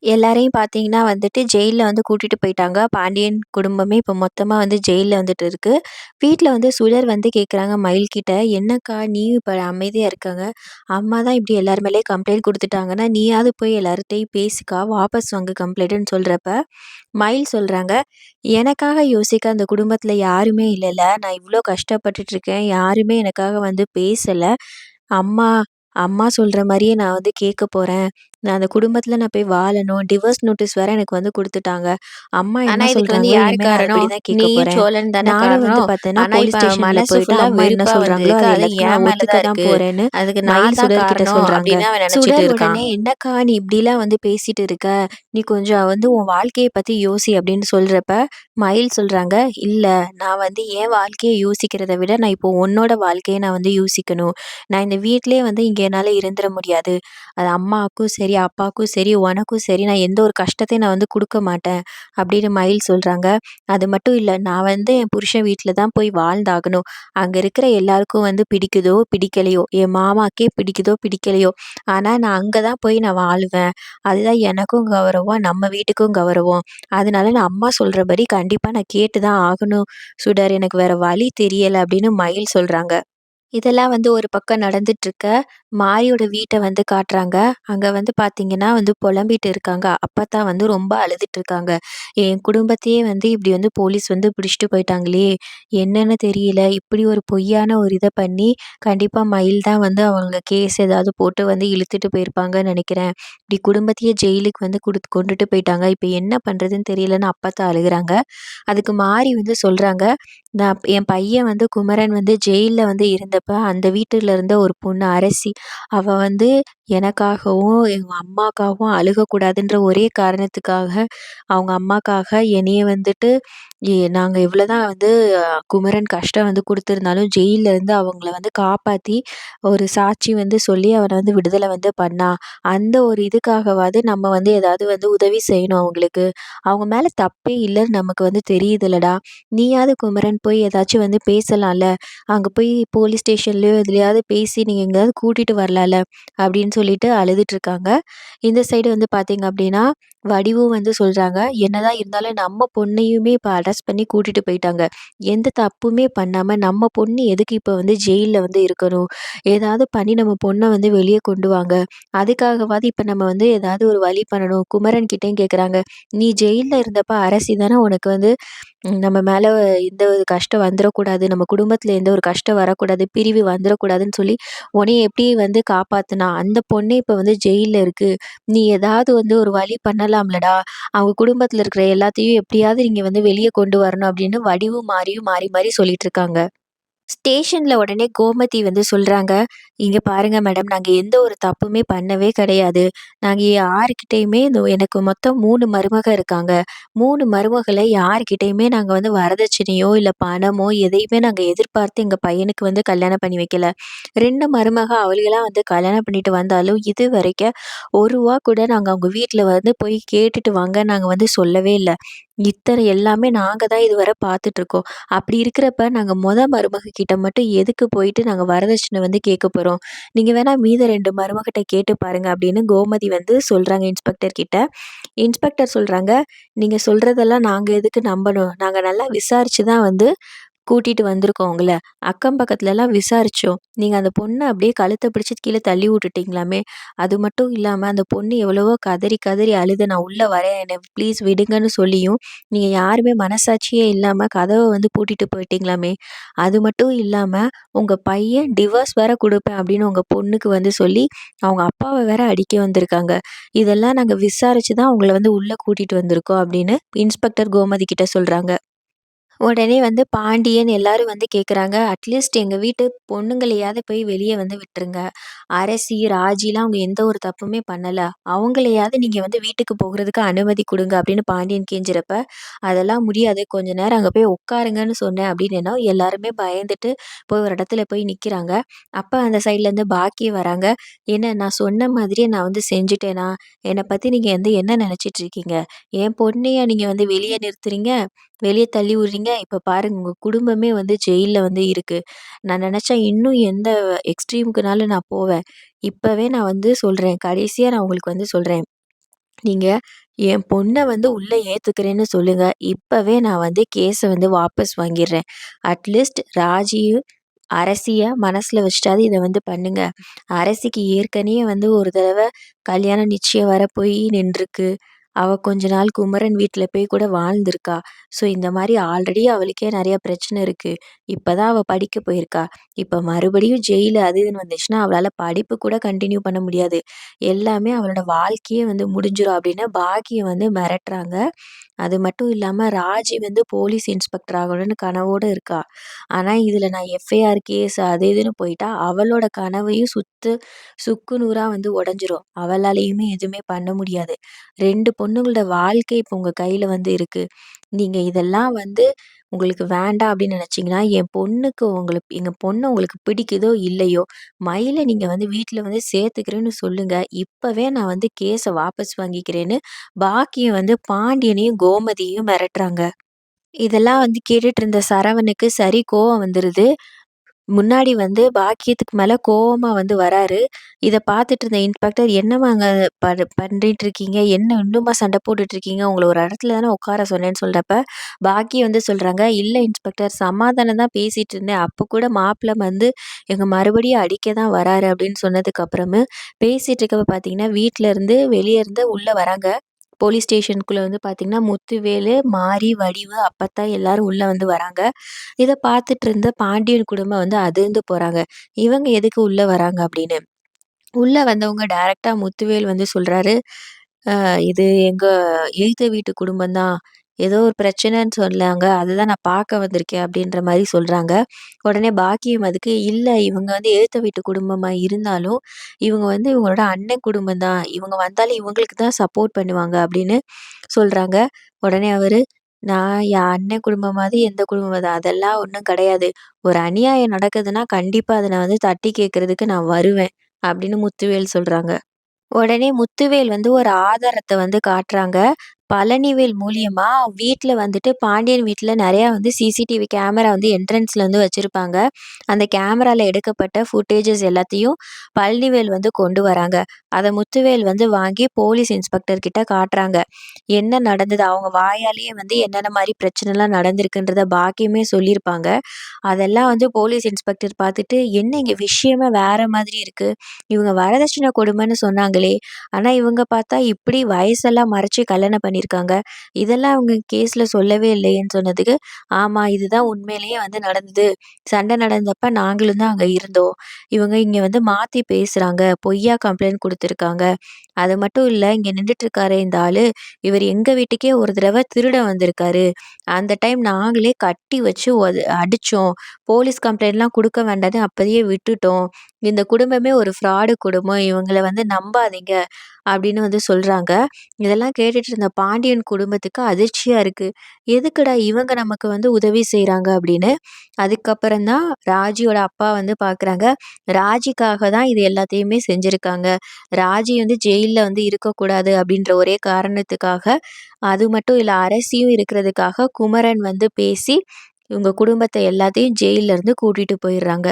எல்லாரையும் பார்த்தீங்கன்னா வந்துட்டு ஜெயில்ல வந்து கூட்டிட்டு போயிட்டாங்க. பாண்டியன் குடும்பமே இப்போ மொத்தமா வந்து ஜெயில்ல வந்துட்டு இருக்கு. வீட்ல வந்து சுடர் வந்து கேட்குறாங்க மயில்கிட்ட, "என்னக்கா நீயும் இப்ப அமைதியா இருக்காங்க. அம்மா தான் இப்படி எல்லார் மேலயும் கம்ப்ளைண்ட் குடுத்துட்டாங்கன்னா, நீயாவது போய் எல்லார்ட்டயும் பேசுக்கா. வாபஸ் வாங்கு கம்ப்ளைண்ட்டுன்னு" சொல்றப்ப, மயில் சொல்றாங்க, "எனக்காக யோசிக்க அந்த குடும்பத்தில யாருமே இல்லல. நான் இவ்ளோ கஷ்டப்பட்டுட்டு இருக்கேன். யாருமே எனக்காக வந்து பேசல. அம்மா அம்மா சொல்ற மாரியே நான் வந்து கேட்க போறேன். நான் அந்த குடும்பத்தில நான் போய் வாழணும். டிவோர்ஸ் நோட்டீஸ் வேற எனக்கு வந்து குடுத்துட்டாங்க. அம்மா ஆனா, என்ன இதுக்கு வந்து சொல்றாங்களோ, யாரு இனிமே நான் காரணம்? அதுபடி தான் கேட்க நீயும் போறேன். சோழன் தானே நானும் வந்து காரணம். பார்த்தேன்னா, ஆனா, போலீஸ் இப்ப ஸ்டேஷன்ல மனசு போயிட்டு ஃபுல்லா அம்மா என்ன வெறுப்பா சொல்றாங்களோ, வந்ததுக்கு, அது அது எல்லாத்துக்கும் என் நான் மேல ஒத்துக்க தான் தான் இருக்கு. போறேன்னு அதுக்கு நான் மயில் தான் சுடர்கிட்ட காரணம் சொல்றாங்க. அப்படின்னு அவன் நெனச்சுட்டு சுடர் இருக்கான். உடனே, "என்னக்கா நீ இப்படிலாம் வந்து பேசிட்டு இருக்க? நீ கொஞ்சம் வந்து உன் வாழ்க்கைய பத்தி யோசி" அப்படின்னு சொல்றப்ப, மயில் சொல்றாங்க, "இல்ல நான் வந்து என் வாழ்க்கைய யோசிக்கிறத விட, நான் இப்போ உன்னோட வாழ்க்கைய நான் வந்து யோசிக்கணும். நான் இந்த வீட்லயே வந்து இங்க என்னால இருந்துற முடியாது. அது அம்மாவுக்கும் சரி, அப்பாவுக்கும் சரி, உனக்கும் சரி, நான் எந்த ஒரு கஷ்டத்தையும் நான் வந்து குடுக்க மாட்டேன்." அப்படின்னு மயில் சொல்றாங்க. அது மட்டும் இல்ல, நான் வந்து என் புருஷன் வீட்ல தான் போய் வாழ்ந்தாகணும். அங்க இருக்கிற எல்லாருக்கும் வந்து பிடிக்குதோ, பிடிக்கலையோ, என் மாமாக்கே பிடிக்குதோ, பிடிக்கலையோ, ஆனா நான் அங்க தான் போய் நான் வாழுவேன். அதுதான் எனக்கும் கௌரவம், நம்ம வீட்டுக்கும் கௌரவம். அதனால நான் அம்மா சொல்றபடி கண்டிப்பா நான் கேட்டு தான் ஆகணும் சுடர். எனக்கு வேற வழி தெரியல அப்படின்னு மயில் சொல்றாங்க. இதெல்லாம் வந்து ஒரு பக்கம் நடந்துட்டுருக்க, மாரியோட வீட்ட வந்து காட்டுறாங்க. அங்க வந்து பார்த்தீங்கன்னா வந்து புலம்பிட்டு இருக்காங்க. அப்பத்தா வந்து ரொம்ப அழுதுட்டு இருக்காங்க. "என் குடும்பத்தையே வந்து இப்படி வந்து போலீஸ் வந்து பிடிச்சுட்டு போயிட்டாங்களே! என்னன்னு தெரியல. இப்படி ஒரு பொய்யான ஒரு இத பண்ணி, கண்டிப்பா மயில் தான் வந்து அவங்க கேஸ் ஏதாவது போட்டு வந்து இழுத்துட்டு போயிருப்பாங்கன்னு நெனைக்கிறேன். இப்படி குடும்பத்தையே ஜெயிலுக்கு வந்து கொண்டுட்டு போயிட்டாங்க. இப்ப என்ன பண்றதுன்னு தெரியலன்னு" அப்பத்தா அழுகுறாங்க. அதுக்கு மாரி வந்து சொல்றாங்க, நான் என் பையன் வந்து குமரன் வந்து ஜெயில்ல வந்து இருந்தப்ப, அந்த வீட்டுல இருந்த ஒரு பொண்ணு அரசி, அவ வந்து எனக்காகவும், எங்க அம்மாக்காகவும் அழுகக்கூடாதுன்ற ஒரே காரணத்துக்காக, அவங்க அம்மாக்காக என்னைய வந்துட்டு நாங்க எவ்வளோதான் வந்து குமரன் கஷ்டம் வந்து குடுத்திருந்தாலும், ஜெயில்ல இருந்து அவங்கள வந்து காப்பாத்தி, ஒரு சாட்சி வந்து சொல்லி அவன வந்து விடுதலை வந்து பண்ணா. அந்த ஒரு இதுக்காகவாது நம்ம வந்து ஏதாவது வந்து உதவி செய்யணும் அவங்களுக்கு. அவங்க மேல தப்பே இல்லன்னு நமக்கு வந்து தெரியுதுல்லடா! நீயாவது குமரன் போய் ஏதாச்சும் வந்து பேசலாம்ல. அங்க போய் போலீஸ் ஸ்டேஷன்லயோ எதுலயாவது பேசி நீங்க எங்கேயாவது கூட்டிட்டு வரலாம்ல. அப்படின்னு சொல்லிட்டு அழுதுட்டுருக்காங்க. இந்த சைடு வந்து பார்த்தீங்க அப்படின்னா, வடிவும் வந்து சொல்றாங்க, என்னதான் இருந்தாலும் நம்ம பொண்ணையுமே இப்ப அரெஸ்ட் பண்ணி கூட்டிட்டு போயிட்டாங்க. எந்த தப்புமே பண்ணாம நம்ம பொண்ணு எதுக்கு இப்ப வந்து ஜெயில்ல வந்து இருக்கணும்? ஏதாவது பண்ணி நம்ம பொண்ண வந்து வெளிய கொண்டு வாங்க. அதுக்காகவாது இப்ப நம்ம வந்து ஏதாவது ஒரு வழி பண்ணணும். குமரன் கிட்டயும் கேட்குறாங்க, "நீ ஜெயில்ல இருந்தப்ப அரசி தானே உனக்கு வந்து நம்ம மேல எந்த ஒரு கஷ்டம் வந்துரக்கூடாது. நம்ம குடும்பத்தில எந்த ஒரு கஷ்டம் வரக்கூடாது. பிரிவு வந்துரக்கூடாதுன்னு சொல்லி உன்னைய எப்படி வந்து காப்பாத்துனா? அந்த பொண்ணே இப்ப வந்து ஜெயில்ல இருக்கு. நீ ஏதாவது வந்து ஒரு வழி பண்ணலாம்லடா! அவங்க குடும்பத்தில இருக்கிற எல்லாத்தையும் எப்படியாவது நீங்க வந்து வெளிய கொண்டு வரணும்." அப்படின்னு வடிவும், மாரியும் மாறி மாறி சொல்லிட்டு இருக்காங்க. ஸ்டேஷன்ல உடனே கோமதி வந்து சொல்றாங்க, "இங்க பாருங்க மேடம், நாங்க எந்த ஒரு தப்புமே பண்ணவே கிடையாது. நாங்க யார்கிட்டயுமே எனக்கு மொத்தம் 3 மருமக இருக்காங்க. 3 மருமகள யார்கிட்டயுமே நாங்க வந்து வரதட்சணையோ, இல்ல பணமோ எதையுமே நாங்க எதிர்பார்த்து எங்க பையனுக்கு வந்து கல்யாணம் பண்ணி வைக்கல. 2 மருமக அவளுகலாம் வந்து கல்யாணம் பண்ணிட்டு வந்தாலும், இதுவரைக்கும் ரூ. 1 கூட நாங்க அவங்க வீட்ல வந்து போய் கேட்டுட்டு வாங்கன்னு நாங்க வந்து சொல்லவே இல்ல. இத்தன எல்லாமே நாங்க தான் இதுவரை பார்த்துட்டுருக்கோம். அப்படி இருக்கிறப்ப, நாங்க மருமக கிட்ட மட்டும் எதுக்கு போயிட்டு நாங்க வரதட்சணை வந்து கேட்க போறோம்? நீங்க வேணா மீத 2 மருமகிட்ட கேட்டு பாருங்க அப்படின்னு கோமதி வந்து சொல்றாங்க இன்ஸ்பெக்டர் கிட்ட. இன்ஸ்பெக்டர் சொல்றாங்க, "நீங்க சொல்றதெல்லாம் நாங்க எதுக்கு நம்பணும்? நாங்க நல்லா விசாரிச்சு தான் வந்து கூட்டிட்டு வந்திருக்கோம் உங்கள. அக்கம் பக்கத்துலலாம் விசாரிச்சோம். நீங்க அந்த பொண்ண அப்படியே கழுத்த பிடிச்சு கீழ தள்ளி விட்டுட்டீங்களாமே! அது மட்டும் இல்லாம அந்த பொண்ணு எவ்வளவோ கதறி கதறி அழுது நான் உள்ள வரேன். என்ன ப்ளீஸ் விடுங்கன்னு சொல்லியும், நீங்க யாருமே மனசாட்சியே இல்லாம கதவ வந்து பூட்டிட்டு போயிட்டீங்களாமே! அது மட்டும் இல்லாம உங்க பையன் டிவோர்ஸ் வேற குடுப்பேன் அப்படின்னு உங்க பொண்ணுக்கு வந்து சொல்லி, அவங்க அப்பாவ வேற அடிக்க வந்திருக்காங்க. இதெல்லாம் நாங்க விசாரிச்சு தான் உங்கள வந்து உள்ள கூட்டிட்டு வந்திருக்கோம் அப்படின்னு இன்ஸ்பெக்டர் கோமதி கிட்ட சொல்றாங்க. உடனே வந்து பாண்டியன் எல்லாரும் வந்து கேட்குறாங்க, "அட்லீஸ்ட் எங்க வீட்டு பொண்ணுங்களையாவது போய் வெளிய வந்து விட்டுருங்க. அரசி, ராஜிலாம் அவங்க எந்த ஒரு தப்புமே பண்ணல. அவங்களையாவது நீங்க வந்து வீட்டுக்கு போகுறதுக்கு அனுமதி குடுங்க." அப்படின்னு பாண்டியன் கெஞ்சுறப்ப, "அதெல்லாம் முடியாது. கொஞ்ச நேரம் அங்க போய் உட்காருங்கன்னு சொன்னேன்." அப்படின்னேனா, எல்லாருமே பயந்துட்டு போய் ஒரு இடத்துல போய் நிக்கிறாங்க. அப்ப அந்த சைட்லேருந்து பாக்கி வராங்க. "என்ன நான் சொன்ன மாதிரியே நான் வந்து செஞ்சுட்டேனா? என்ன பத்தி நீங்க வந்து என்ன நெனச்சிட்டு இருக்கீங்க? என் பொண்ணையா நீங்க வந்து வெளிய நிறுத்துறீங்க? வெளிய தள்ளி விடுறீங்க. இப்ப பாருங்க உங்க குடும்பமே வந்து ஜெயில்ல வந்து இருக்கு. நான் நெனச்சா இன்னும் எந்த எக்ஸ்ட்ரீம்க்குனாலும் நான் போவேன். இப்பவே நான் வந்து சொல்றேன். கடைசியா நான் உங்களுக்கு வந்து சொல்றேன். நீங்க என் பொண்ண வந்து உள்ள ஏத்துக்கிறேன்னு சொல்லுங்க. இப்பவே நான் வந்து கேஸ வந்து வாபஸ் வாங்கிர்றேன். அட்லீஸ்ட் ராஜியும், அரசிய மனசுல வச்சுட்டாவது இத வந்து பண்ணுங்க. அரசிக்கு ஏற்கனவே வந்து ஒரு தடவ கல்யாணம் நிச்சயம் வர போய் நின்றுருக்கு. அவ கொஞ்ச நாள் குமரன் வீட்ல போய் கூட வாழ்ந்திருக்கா. ஸோ இந்த மாரி ஆல்ரெடி அவளுக்கே நெறைய பிரச்சனை இருக்கு. இப்ப தான் அவ படிக்க போயிருக்கா. இப்ப மறுபடியும் ஜெயிலு அது இதுன்னு வந்துச்சுன்னா, அவளால படிப்பு கூட கன்டின்யூ பண்ண முடியாது. எல்லாமே அவளோட வாழ்க்கையே வந்து முடிஞ்சிரும் அப்படின்னு பாக்கியம் வந்து மிரட்டுறாங்க. அது மட்டும் இல்லாம ராஜி வந்து போலீஸ் இன்ஸ்பெக்டர் ஆகணும்னு கனவோட இருக்கா. ஆனா, இதுல நான் எஃப்ஐஆர் கேஸ் அது இதுன்னு போயிட்டா, அவளோட கனவையும் சுக்கு நூறா வந்து உடைஞ்சிரும். அவளாலயுமே எதுவுமே பண்ண முடியாது. 2 பொண்ணுங்களோட வாழ்க்கை இப்ப உங்க கையில வந்து இருக்கு. நீங்க இதெல்லாம் வந்து உங்களுக்கு வேண்டாம் அப்படின்னு நினைச்சீங்கன்னா, எங்க பொண்ண உங்களுக்கு பிடிக்குதோ இல்லையோ, மயில நீங்க வந்து வீட்ல வந்து சேர்த்துக்கிறேன்னு சொல்லுங்க. இப்பவே நான் வந்து கேஸ வாபஸ் வாங்கிக்கிறேன்னு பாக்கியம் வந்து பாண்டியனையும், கோமதியையும் மிரட்டுறாங்க. இதெல்லாம் வந்து கேட்டுட்டு இருந்த சரவணுக்கு சரி கோவம் வந்துருது. முன்னாடி வந்து பாக்கியத்துக்கு மேல கோவமா வந்து வராரு. இத பார்த்துட்டு இருந்த இன்ஸ்பெக்டர் "என்னம்மாங்க பண்ணிட்டு இருக்கீங்க? என்ன இன்னுமா சண்டை போட்டுட்டு இருக்கீங்க? உங்கள ஒரு இடத்துல தானே உட்கார சொன்னேன்னு" சொல்றப்ப, பாக்கியம் வந்து சொல்றாங்க, "இல்ல இன்ஸ்பெக்டர் சமாதானம் தான் பேசிட்டு இருந்தேன். அப்ப கூட மாப்பிள வந்து எங்க மறுபடியும் அடிக்க தான் வராரு" அப்படின்னு சொன்னதுக்கு அப்புறமு, பேசிட்டு இருக்கப்ப பார்த்தீங்கன்னா, வீட்ல இருந்து வெளிய இருந்து உள்ள வராங்க. போலீஸ் ஸ்டேஷனுக்குள்ள வந்து பார்த்தீங்கன்னா, முத்துவேலு, மாரி, வடிவு, அப்பத்தா எல்லாரும் உள்ள வந்து வராங்க. இத பார்த்துட்டு இருந்த பாண்டியன் குடும்பம் வந்து அதிர்ந்து போறாங்க. இவங்க எதுக்கு உள்ள வராங்க அப்படின்னு. உள்ள வந்தவங்க டைரக்ட்டா முத்துவேல் வந்து சொல்றாரு, இது எங்க எய்த்த வீட்டு குடும்பம் தான். ஏதோ ஒரு பிரச்சனைன்னு சொன்னாங்க. அதுதான் நான் பார்க்க வந்திருக்கேன்." அப்படின்ற மாரி சொல்றாங்க. உடனே பாக்கியம் அதுக்கு, "இல்ல இவங்க வந்து எதிர்த்த வீட்டு குடும்பமா இருந்தாலும், இவங்க வந்து இவங்களோட அண்ணன் குடும்பம் தான். இவங்க வந்தாலும் இவங்களுக்கு தான் சப்போர்ட் பண்ணுவாங்க." அப்படின்னு சொல்றாங்க. உடனே அவரு, "நான் என் அண்ணன் குடும்பமாவது, எந்த குடும்பமாவது அதெல்லாம் ஒண்ணும் கிடையாது. ஒரு அநியாயம் நடக்குதுன்னா, கண்டிப்பா அத நான் வந்து தட்டி கேட்கறதுக்கு நான் வருவேன்." அப்படின்னு முத்துவேல் சொல்றாங்க. உடனே முத்துவேல் வந்து ஒரு ஆதாரத்த வந்து காட்டுறாங்க. பழனிவேல் மூலியமா வீட்ல வந்துட்டு பாண்டியன் வீட்ல நெறையா வந்து சிசிடிவி கேமரா வந்து என்ட்ரன்ஸ்ல வந்து வச்சிருப்பாங்க. அந்த கேமரால எடுக்கப்பட்ட ஃபுட்டேஜஸ் எல்லாத்தையும் பழனிவேல் வந்து கொண்டு வராங்க. அத முத்துவேல் வந்து வாங்கி போலீஸ் இன்ஸ்பெக்டர் கிட்ட காட்டுறாங்க. என்ன நடந்தது? அவங்க வாயாலேயே வந்து என்னென்ன மாரி பிரச்சனைலாம் நடந்திருக்குன்றத பாக்கியமே சொல்லியிருப்பாங்க. அதெல்லாம் வந்து போலீஸ் இன்ஸ்பெக்டர் பார்த்துட்டு, "என்ன இங்க விஷயமே வேற மாதிரி இருக்கு. இவங்க வரதட்சணை கொடுமைன்னு சொன்னாங்களே! ஆனா இவங்க பார்த்தா இப்படி வயசெல்லாம் மறைச்சு கல்யாணம் பண்ணியிருக்காங்க. இதெல்லாம் அவங்க கேஸ்ல சொல்லவே இல்லையேன்னு" சொன்னதுக்கு, "ஆமா இதுதான் உண்மையிலேயே வந்து நடந்தது. சண்டை நடந்தப்ப நாங்களும் தான் அங்க இருந்தோம். இவங்க இங்க வந்து மாத்தி பேசுறாங்க. பொய்யா கம்ப்ளைண்ட் குடுத்துருக்காங்க. அது மட்டும் இல்ல, இங்க நின்னுட்டு இருக்காரே இந்த ஆளு, இவரு எங்க வீட்டுக்கே ஒரு தடவ திருட வந்திருக்காரு. அந்த டைம் நாங்களே கட்டி வச்சு அடிச்சோம். போலீஸ் கம்ப்ளைண்ட்லாம் குடுக்க வேண்டான்னு அப்பயே விட்டுட்டோம். இந்த குடும்பமே ஒரு ஃப்ராடு குடும்பம். இவங்கள வந்து நம்பாதீங்க." அப்படின்னு வந்து சொல்றாங்க. இதெல்லாம் கேட்டுட்டு இருந்த பாண்டியன் குடும்பத்துக்கு அதிர்ச்சியா இருக்கு. எதுக்குடா இவங்க நமக்கு வந்து உதவி செய்றாங்க அப்படின்னு. அதுக்கப்புறம் தான் ராஜியோட அப்பா வந்து பார்க்குறாங்க. ராஜிக்காக தான் இது எல்லாத்தையுமே செஞ்சிருக்காங்க. ராஜி வந்து ஜெயில்ல வந்து இருக்கக்கூடாது அப்படின்ற ஒரே காரணத்துக்காக, அது மட்டும் இல்ல அரசியும் இருக்கிறதுக்காக குமரன் வந்து பேசி, இவங்க குடும்பத்த எல்லாத்தையும் ஜெயில்ல இருந்து கூட்டிட்டு போயிர்றாங்க.